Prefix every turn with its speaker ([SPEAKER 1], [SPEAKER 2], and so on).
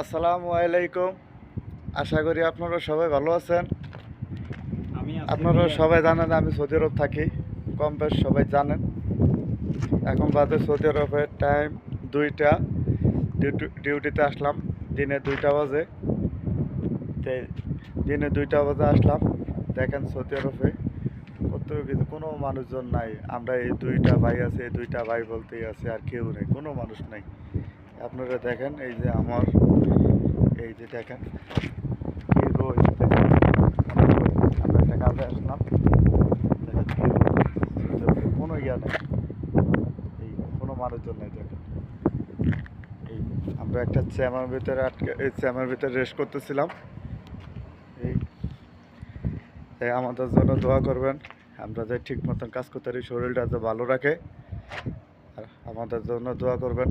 [SPEAKER 1] আসসালামু আলাইকুম। আশা করি আপনারা সবাই ভালো আছেন। আপনারা সবাই জানেন আমি সৌদি আরব থাকি, কম বেশ সবাই জানেন। এখন বাজে সৌদি আরবের টাইম 2টা। ডিউটিতে আসলাম দিনে 2টা বাজে। দিনে 2টা বাজে আসলাম। দেখেন সৌদি আরবে কত কিছু, কোনো মানুষজন নাই। আমরা এই 2টা ভাই আছে, এই 2টা ভাই বলতেই আছে, আর কেউ নেই, কোনো মানুষ নাই। আপনারা দেখেন এই যে আমার, এই যে দেখেন কি রোদ, দেখেন আমরা একটা কাজে আসলাম, দেখেন কি রোদ, কোনো ইয়া নেই, এই কোনো মানুষজন নেই। দেখেন এই আমরা একটা চ্যামার ভিতরে আটকে, এই চ্যামার ভিতরে রেস্ট করতেছিলাম। এই আমাদের জন্য দোয়া করবেন, আমরা যে ঠিক মতন কাজ করতে পারি, শরীরটা যে ভালো রাখে, আর আমাদের জন্য দোয়া করবেন।